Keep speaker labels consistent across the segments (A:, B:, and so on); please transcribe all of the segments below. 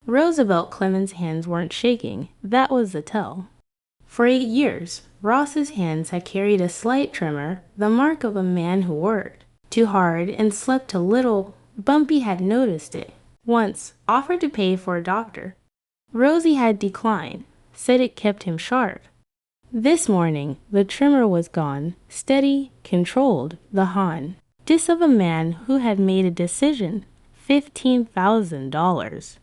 A: Roosevelt Clemens' hands weren't shaking. That was the tell. For 8 years, Ross's hands had carried a slight tremor, the mark of a man who worked too hard and slept too little. Bumpy had noticed it. Once, offered to pay for a doctor. Rosie had declined, said it kept him sharp. This morning, the tremor was gone, steady, controlled, the dis of a man who had made a decision. $15,000.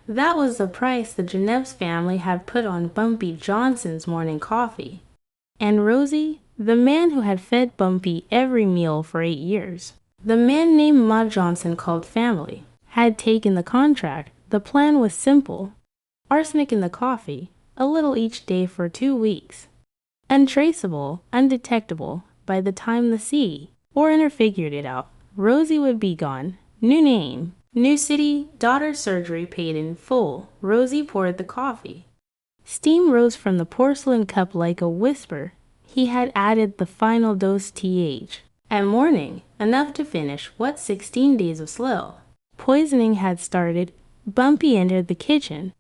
A: That was the price the Genovese family had put on Bumpy Johnson's morning coffee. And Rosie, the man who had fed Bumpy every meal for 8 years, the man named Ma Johnson called family, had taken the contract. The plan was simple. Arsenic in the coffee, a little each day for 2 weeks. Untraceable, undetectable, by the time the coroner figured it out, Rosie would be gone. New name, new city, daughter's surgery paid in full. Rosie poured the coffee. Steam rose from the porcelain cup like a whisper. He had added the final dose at morning, enough to finish what 16 days of slow poisoning had started. Bumpy entered the kitchen.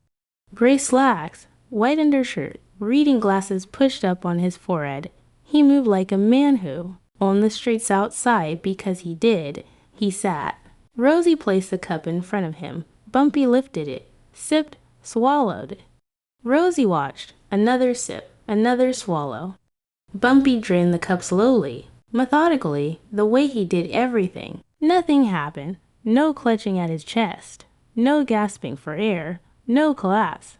A: Gray slacks, white undershirt, reading glasses pushed up on his forehead. He moved like a man who owned the streets outside because he did. He sat. Rosie placed the cup in front of him. Bumpy lifted it, sipped, swallowed. Rosie watched. Another sip, another swallow. Bumpy drained the cup slowly, methodically, the way he did everything. Nothing happened. No clutching at his chest. No gasping for air. No collapse.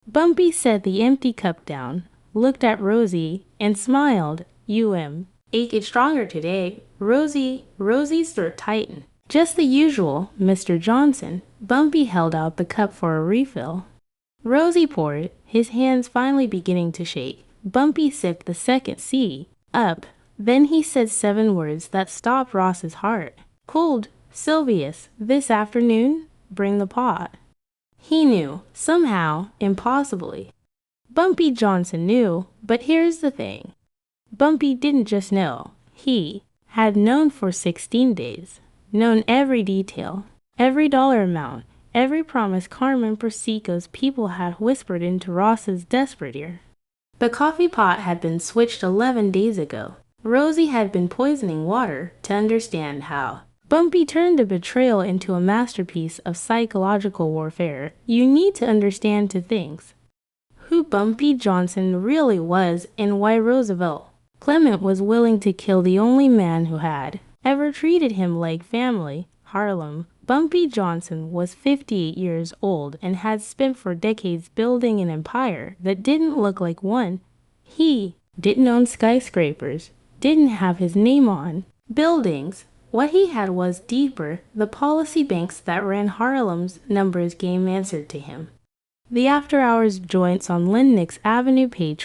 A: Bumpy set the empty cup down, looked at Rosie, and smiled. Ache stronger today. Rosie's throat tightened. Just the usual, Mr. Johnson. Bumpy held out the cup for a refill. Rosie poured, his hands finally beginning to shake. Bumpy sipped the second up. Then he said 7 words that stopped Ross's heart. Cold, Sylvius, this afternoon, bring the pot. He knew, somehow, impossibly. Bumpy Johnson knew, but here's the thing. Bumpy didn't just know. He had known for 16 days. Known every detail, every dollar amount, every promise Carmen Persico's people had whispered into Ross's desperate ear. The coffee pot had been switched 11 days ago. Rosie had been poisoning water to understand how. Bumpy turned a betrayal into a masterpiece of psychological warfare. You need to understand 2 things. Who Bumpy Johnson really was and why Roosevelt Clemens was willing to kill the only man who had ever treated him like family. Harlem. Bumpy Johnson was 58 years old and had spent for decades building an empire that didn't look like one. He didn't own skyscrapers, didn't have his name on buildings. What he had was deeper. The policy banks that ran Harlem's numbers game answered to him. The after-hours joints on Lenox Avenue paid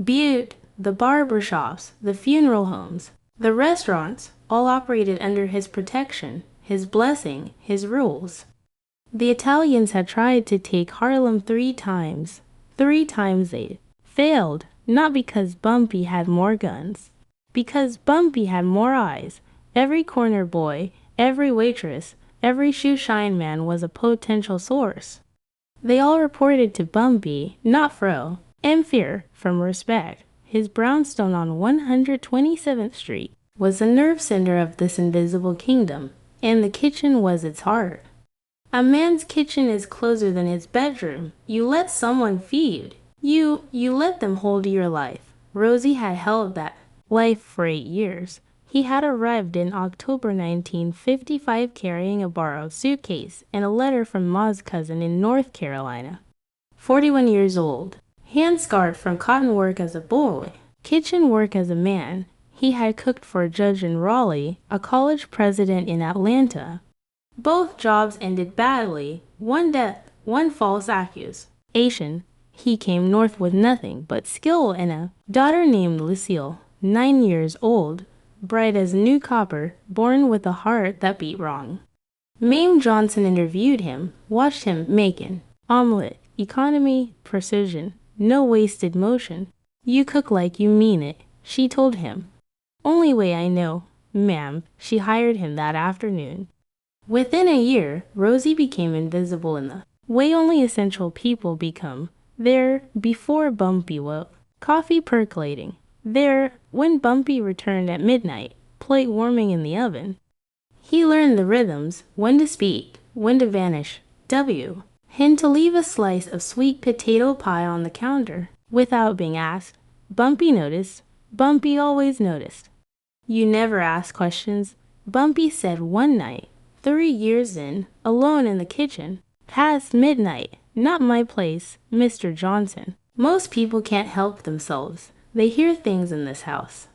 A: Butte, the barber shops, the funeral homes, the restaurants, all operated under his protection, his blessing, his rules. The Italians had tried to take Harlem 3 times. 3 times they failed, not because Bumpy had more guns, because Bumpy had more eyes. Every corner boy, every waitress, every shoe-shine man was a potential source. They all reported to Bumpy, not Fro, and fear, from respect. His brownstone on 127th Street was the nerve center of this invisible kingdom, and the kitchen was its heart. A man's kitchen is closer than his bedroom. You let someone feed. You let them hold your life. Rosie had held that life for 8 years. He had arrived in October 1955 carrying a borrowed suitcase and a letter from Ma's cousin in North Carolina. 41 years old. Hand scarred from cotton work as a boy, kitchen work as a man. He had cooked for a judge in Raleigh, a college president in Atlanta. Both jobs ended badly. 1 death, 1 false accusation. He came north with nothing but skill and a daughter named Lucille, 9 years old. Bright as new copper, born with a heart that beat wrong. Mame Johnson interviewed him, watched him make an omelet, economy, precision, no wasted motion. You cook like you mean it, she told him. Only way I know, ma'am. She hired him that afternoon. Within a year, Rosie became invisible in the way only essential people become. There, before Bumpy woke, coffee percolating. There, when Bumpy returned at midnight, plate warming in the oven. He learned the rhythms, when to speak, when to vanish. W. And to leave a slice of sweet potato pie on the counter, without being asked. Bumpy noticed. Bumpy always noticed. You never ask questions, Bumpy said one night, 3 years in, alone in the kitchen. Past midnight, not my place, Mr. Johnson. Most people can't help themselves. They hear things in this house.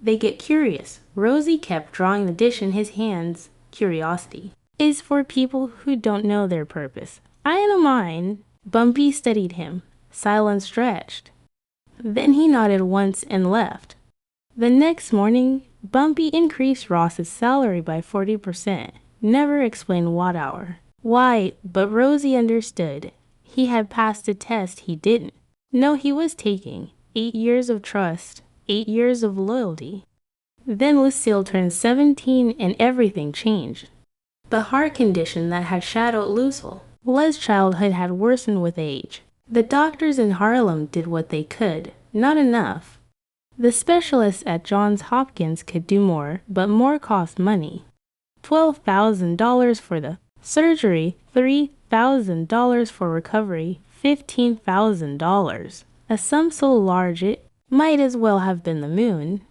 A: They get curious. Rosie kept drawing the dish in his hands. Curiosity is for people who don't know their purpose. I don't mind. Bumpy studied him. Silence stretched. Then he nodded once and left. The next morning, Bumpy increased Ross's salary by 40%. Never explained what hour. Why, but Rosie understood. He had passed a test he didn't. No, he was taking 8 years of trust, 8 years of loyalty. Then Lucille turned 17 and everything changed. The heart condition that had shadowed Lucille's childhood had worsened with age. The doctors in Harlem did what they could, not enough. The specialists at Johns Hopkins could do more, but more cost money. $12,000 for the surgery, $3,000 for recovery, $15,000. A sum so large it might as well have been the moon.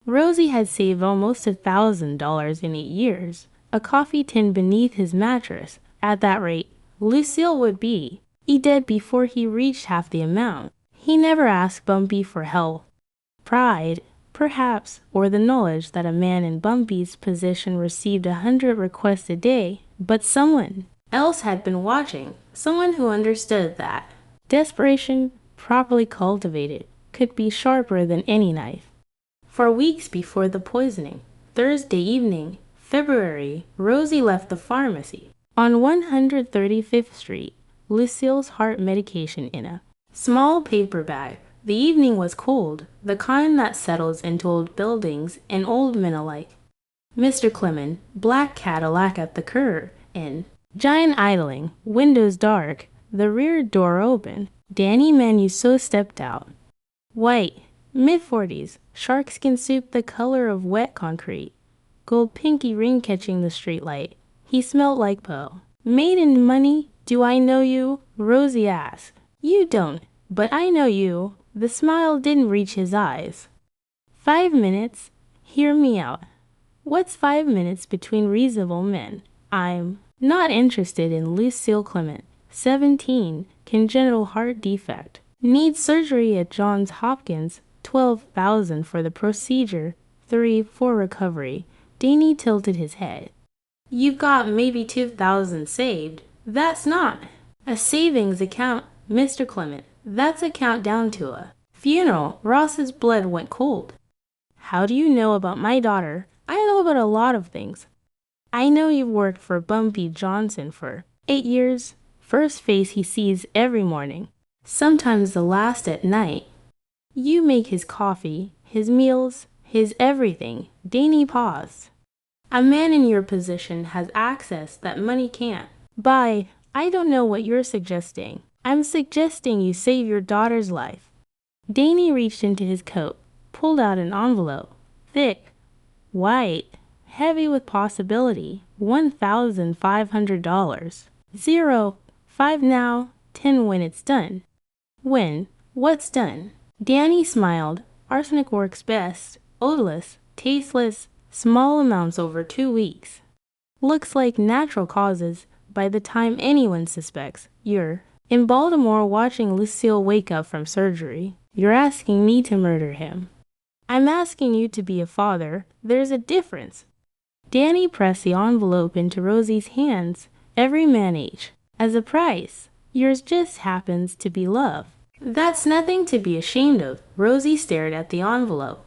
A: Rosie had saved almost $1,000 in 8 years. A coffee tin beneath his mattress. At that rate, Lucille would be dead before he reached half the amount. He never asked Bumpy for help. Pride, perhaps, or the knowledge that a man in Bumpy's position received 100 requests a day, but someone else had been watching, someone who understood that desperation, properly cultivated, could be sharper than any knife. For weeks before the poisoning, Thursday evening, February, Rosie left the pharmacy on 135th Street, Lucille's heart medication in a small paper bag. The evening was cold, the kind that settles into old buildings and old men alike. Mr. Clemens, black Cadillac at the curb, and giant idling, windows dark, the rear door open. Danny Manusot stepped out. White, mid-40s, sharkskin suit the color of wet concrete, gold pinky ring catching the streetlight. He smelled like Poe. Made in money? Do I know you? Rosie asked. You don't, but I know you. The smile didn't reach his eyes. 5 minutes? Hear me out. What's 5 minutes between reasonable men? I'm not interested in Lucille Clemens, 17, congenital heart defect. Needs surgery at Johns Hopkins, $12,000 for the procedure, $3,000 for recovery. Danny tilted his head. You've got maybe $2,000 saved. That's not a savings account, Mr. Clemens. That's a countdown to a funeral. Ross's blood went cold. How do you know about my daughter? I know about a lot of things. I know you've worked for Bumpy Johnson for 8 years. First face he sees every morning, sometimes the last at night. You make his coffee, his meals, his everything. Danny paused. A man in your position has access that money can't buy. I don't know what you're suggesting. I'm suggesting you save your daughter's life. Danny reached into his coat, pulled out an envelope. Thick, white, heavy with possibility. $1,500. 0, 5 now, 10 when it's done. When? What's done? Danny smiled. Arsenic works best. Odorless, tasteless, small amounts over 2 weeks. Looks like natural causes by the time anyone suspects. You're in Baltimore watching Lucille wake up from surgery. You're asking me to murder him. I'm asking you to be a father. There's a difference. Danny pressed the envelope into Rosie's hands. Every man each. As a price. Yours just happens to be love. That's nothing to be ashamed of. Rosie stared at the envelope.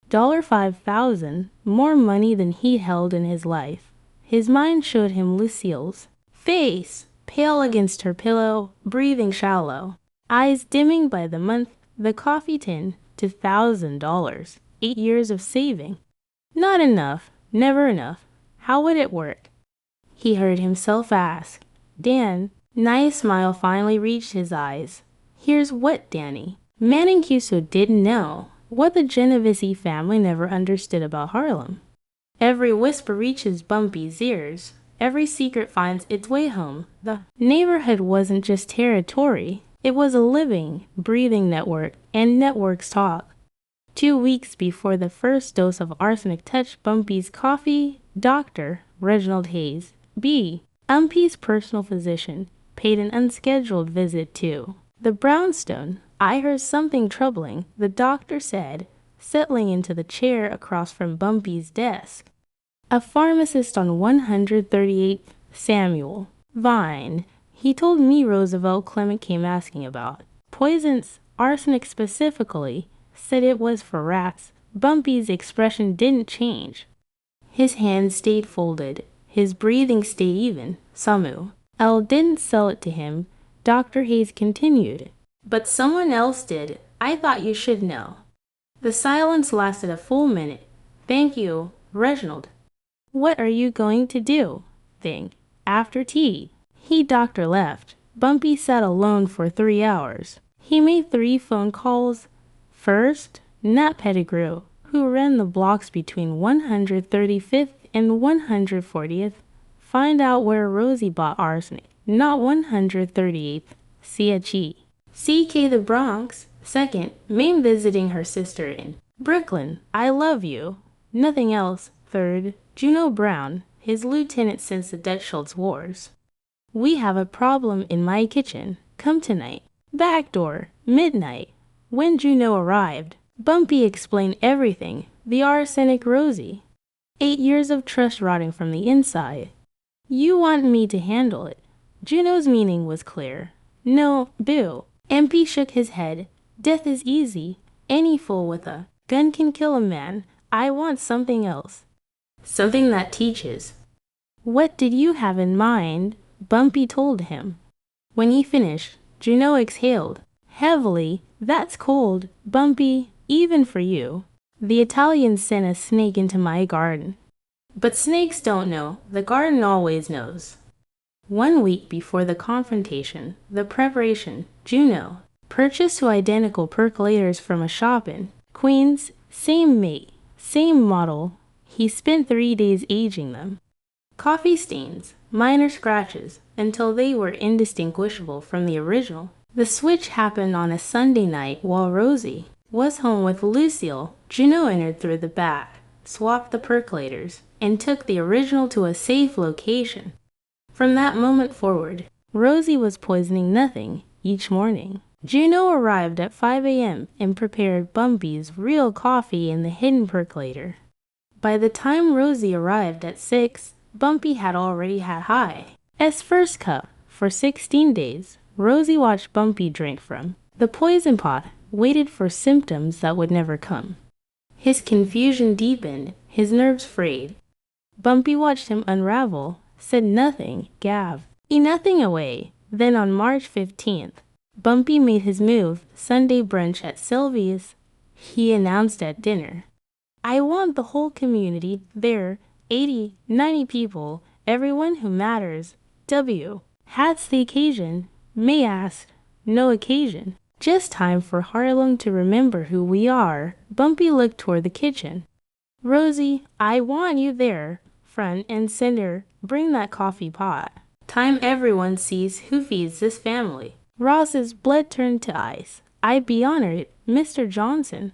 A: $5,000, more money than he held in his life. His mind showed him Lucille's face, pale against her pillow, breathing shallow, eyes dimming by the month, the coffee tin to $1,000, 8 years of saving. Not enough, never enough. How would it work? He heard himself ask. Dan, Nice smile finally reached his eyes. Here's what, Danny. Mancuso didn't know what the Genovese family never understood about Harlem. Every whisper reaches Bumpy's ears. Every secret finds its way home. The neighborhood wasn't just territory. It was a living, breathing network, and networks talk. 2 weeks before the first dose of arsenic touched Bumpy's coffee, Dr. Reginald Hayes, B., Bumpy's personal physician, paid an unscheduled visit to the brownstone. I heard something troubling, the doctor said, settling into the chair across from Bumpy's desk. A pharmacist on 138th Samuel Vine. He told me Roosevelt Clemens came asking about. Poisons, arsenic specifically, said it was for rats. Bumpy's expression didn't change. His hands stayed folded. His breathing stayed even. Samu. L didn't sell it to him. Dr. Hayes continued. But someone else did. I thought you should know. The silence lasted a full minute. Thank you, Reginald. What are you going to do? Thing. After tea. Doctor left. Bumpy sat alone for 3 hours. He made 3 phone calls. First, Nat Pettigrew, who ran the blocks between 135th and 140th. Find out where Rosie bought arsenic. Not 138th. CHE. CK the Bronx. Second, Mame visiting her sister in Brooklyn. I love you. Nothing else. Third, Juno Brown, his lieutenant since the Dutch Schultz Wars. We have a problem in my kitchen. Come tonight. Back door. Midnight. When Juno arrived, Bumpy explained everything. The arsenic Rosie. 8 years of trust rotting from the inside. You want me to handle it. Juno's meaning was clear. No, boo. MP shook his head. Death is easy. Any fool with a gun can kill a man. I want something else. Something that teaches. What did you have in mind? Bumpy told him. When he finished, Juno exhaled. Heavily. That's cold, Bumpy, even for you. The Italians sent a snake into my garden. But snakes don't know. The garden always knows. 1 week before the confrontation, the preparation, Juno purchased 2 identical percolators from a shop in Queens, same make, same model. He spent 3 days aging them. Coffee stains, minor scratches, until they were indistinguishable from the original. The switch happened on a Sunday night while Rosie was home with Lucille. Juno entered through the back, swapped the percolators, and took the original to a safe location. From that moment forward, Rosie was poisoning nothing each morning. Juno arrived at 5 a.m. and prepared Bumpy's real coffee in the hidden percolator. By the time Rosie arrived at 6, Bumpy had already had High's first cup. For 16 days, Rosie watched Bumpy drink from the poison pot, waited for symptoms that would never come. His confusion deepened, his nerves frayed. Bumpy watched him unravel, said nothing, nothing away. Then on March 15th, Bumpy made his move, Sunday brunch at Sylvia's. He announced at dinner, I want the whole community there, 80, 90 people, everyone who matters. W. Has the occasion. May asked, no occasion. Just time for Harlem to remember who we are. Bumpy looked toward the kitchen. Rosie, I want you there, front and center. Bring that coffee pot. Time everyone sees who feeds this family. Ross's blood turned to ice. I'd be honored, Mr. Johnson.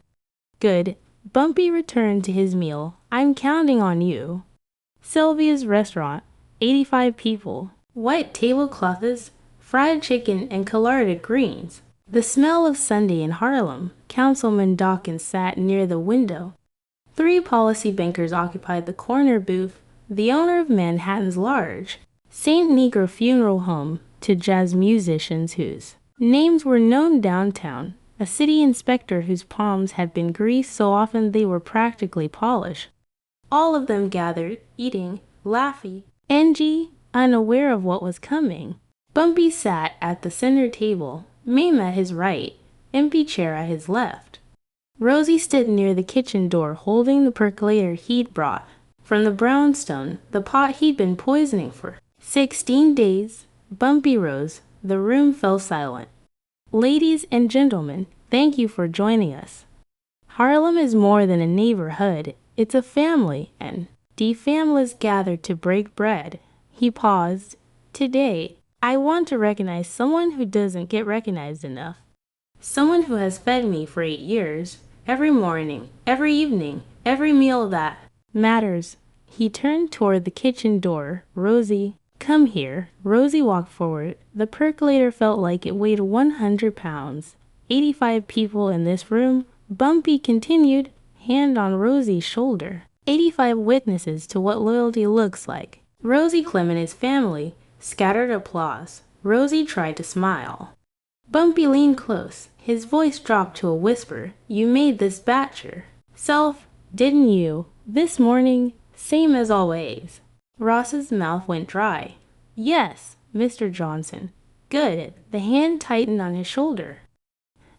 A: Good. Bumpy returned to his meal. I'm counting on you. Sylvia's restaurant, 85 people. White tablecloths, fried chicken, and colored greens. The smell of Sunday in Harlem. Councilman Dawkins sat near the window. 3 policy bankers occupied the corner booth. The owner of Manhattan's large St. Negro funeral home to jazz musicians whose names were known downtown. A city inspector whose palms had been greased so often they were practically polished. All of them gathered, eating, laughing, Angie, unaware of what was coming. Bumpy sat at the center table, Mame at his right, empty chair at his left. Rosie stood near the kitchen door holding the percolator he'd brought from the brownstone, the pot he'd been poisoning for 16 days. Bumpy rose. The room fell silent. Ladies and gentlemen, thank you for joining us. Harlem is more than a neighborhood. It's a family, and the families gathered to break bread. He paused. Today, I want to recognize someone who doesn't get recognized enough. Someone who has fed me for 8 years, every morning, every evening, every meal that matters. He turned toward the kitchen door. Rosie, come here. Rosie walked forward. The percolator felt like it weighed 100 pounds. 85 people in this room. Bumpy continued, hand on Rosie's shoulder. 85 witnesses to what loyalty looks like. Roosevelt Clemens' family scattered applause. Rosie tried to smile. Bumpy leaned close. His voice dropped to a whisper. You made this batcher. Self, didn't you? This morning, same as always. Ross's mouth went dry. Yes, Mr. Johnson. Good. The hand tightened on his shoulder.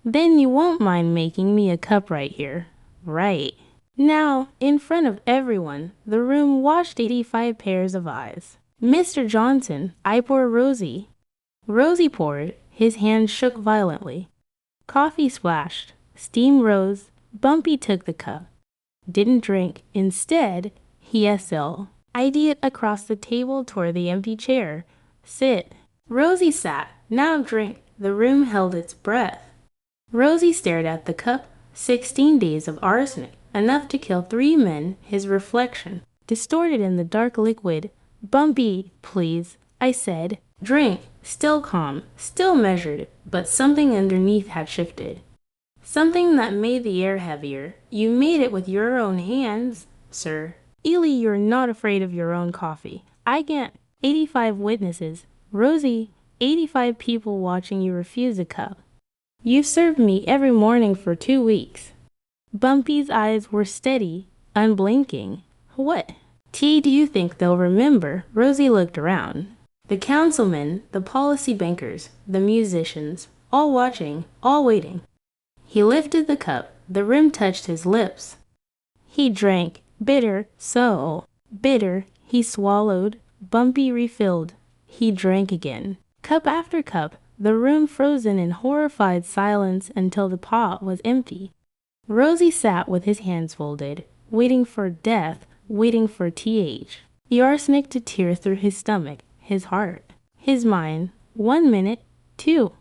A: Then you won't mind making me a cup right here. Right. Now, in front of everyone, the room watched 85 pairs of eyes. Mr. Johnson, I pour Rosie. Rosie poured. His hand shook violently. Coffee splashed. Steam rose. Bumpy took the cup. Didn't drink. Instead, he eyed it across the table toward the empty chair. Sit. Rosie sat. Now drink. The room held its breath. Rosie stared at the cup. 16 days of arsenic, enough to kill 3 men, his reflection, distorted in the dark liquid. Bumpy, please, I said. Drink. Still calm, still measured, but something underneath had shifted. Something that made the air heavier. You made it with your own hands, sir. Ely, you're not afraid of your own coffee. I can't. 85 witnesses. Rosie, 85 people watching you refuse a cup. You've served me every morning for 2 weeks. Bumpy's eyes were steady, unblinking. What tea do you think they'll remember? Rosie looked around. The councilmen, the policy bankers, the musicians, all watching, all waiting. He lifted the cup. The rim touched his lips. He drank. Bitter, so bitter. He swallowed. Bumpy refilled. He drank again. Cup after cup. The room frozen in horrified silence until the pot was empty. Rosie sat with his hands folded, waiting for death, waiting for TH. The arsenic to tear through his stomach, his heart, his mind. 1 minute, 2,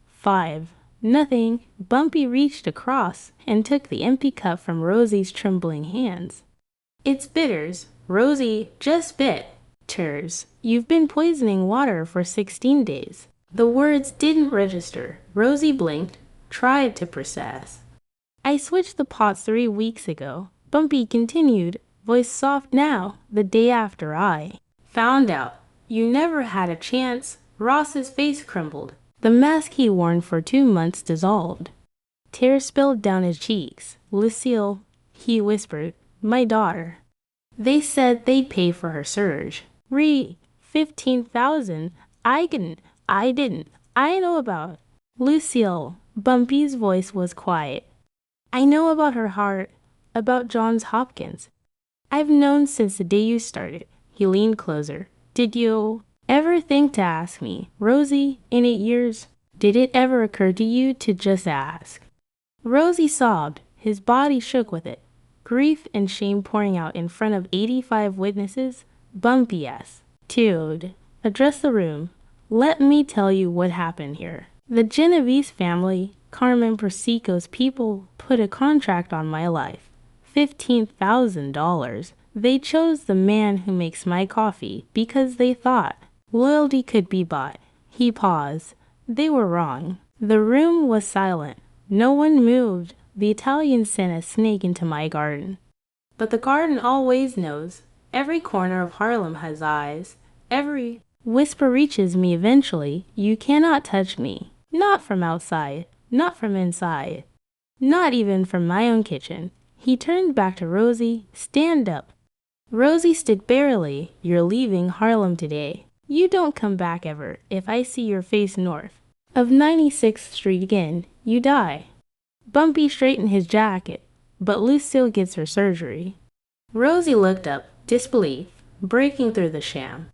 A: 5, nothing. Bumpy reached across and took the empty cup from Rosie's trembling hands. It's bitters. Rosie, just bitters. You've been poisoning water for 16 days. The words didn't register. Rosie blinked, tried to process. I switched the pots 3 weeks ago. Bumpy continued, voice soft now, the day after I found out. You never had a chance. Ross's face crumbled. The mask he worn for 2 months dissolved. Tears spilled down his cheeks. Lucille, he whispered, my daughter. They said they'd pay for her surge. 15,000. I didn't. I know about Lucille. Bumpy's voice was quiet. I know about her heart, about Johns Hopkins. I've known since the day you started. He leaned closer. Did you ever think to ask me, Rosie, in 8 years? Did it ever occur to you to just ask? Rosie sobbed. His body shook with it. Grief and shame pouring out in front of 85 witnesses. Bumpy asked, Dude, address the room. Let me tell you what happened here. The Genovese family, Carmen Persico's people, put a contract on my life. $15,000. They chose the man who makes my coffee because they thought loyalty could be bought. He paused. They were wrong. The room was silent. No one moved. The Italian sent a snake into my garden. But the garden always knows. Every corner of Harlem has eyes. Every whisper reaches me eventually. You cannot touch me. Not from outside. Not from inside. Not even from my own kitchen. He turned back to Rosie. Stand up. Rosie stood barely. You're leaving Harlem today. You don't come back ever. If I see your face north of 96th Street again, you die. Bumpy straightened his jacket, but Lucille gets her surgery. Rosie looked up, disbelief breaking through the sham.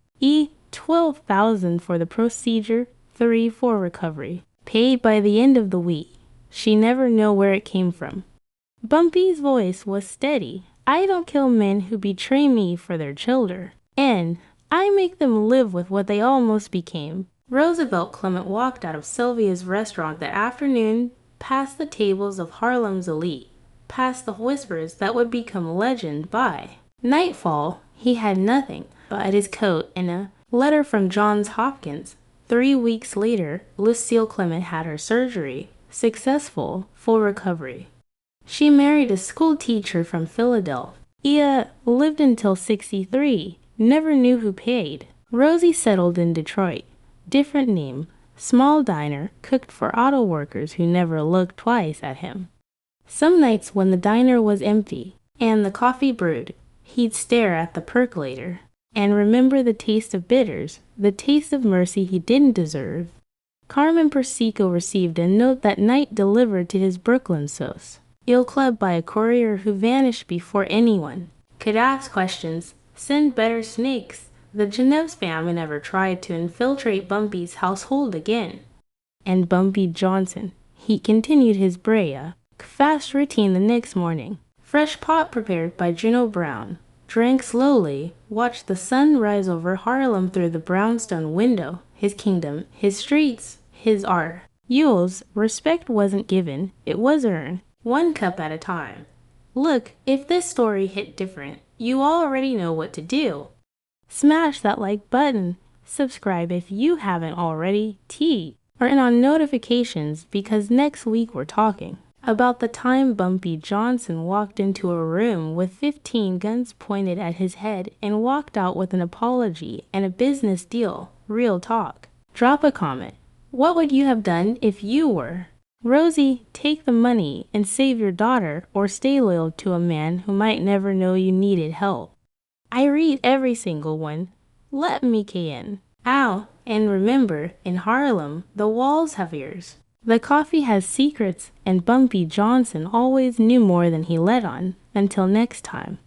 A: $12,000 for the procedure, $3,000 for recovery. Paid by the end of the week. She never know where it came from. Bumpy's voice was steady. I don't kill men who betray me for their children. And I make them live with what they almost became. Roosevelt Clemens walked out of Sylvia's restaurant that afternoon, past the tables of Harlem's elite, past the whispers that would become legend by nightfall. He had nothing but his coat and a letter from Johns Hopkins. 3 weeks later, Lucille Clement had her surgery. Successful, full recovery. She married a school teacher from Philadelphia, lived until 63, never knew who paid. Rosie settled in Detroit. Different name, small diner, cooked for auto workers who never looked twice at him. Some nights when the diner was empty and the coffee brewed, he'd stare at the percolator and remember the taste of bitters, the taste of mercy he didn't deserve. Carmen Persico received a note that night delivered to his Brooklyn sauce, ill clubbed by a courier who vanished before anyone could ask questions. Send better snakes. The Genovese family never tried to infiltrate Bumpy's household again. And Bumpy Johnson, he continued his fast routine the next morning. Fresh pot prepared by Juno Brown. Drank slowly, watched the sun rise over Harlem through the brownstone window. His kingdom, his streets, his art. Yule's respect wasn't given, it was earned, 1 cup at a time. Look, if this story hit different, you already know what to do. Smash that like button, subscribe if you haven't already, or turn on notifications because next week we're talking about the time Bumpy Johnson walked into a room with 15 guns pointed at his head and walked out with an apology and a business deal. Real talk. Drop a comment. What would you have done if you were Rosie? Take the money and save your daughter, or stay loyal to a man who might never know you needed help. I read every single one. Let me in. Ow. And remember, in Harlem, the walls have ears. The coffee has secrets, and Bumpy Johnson always knew more than he let on. Until next time.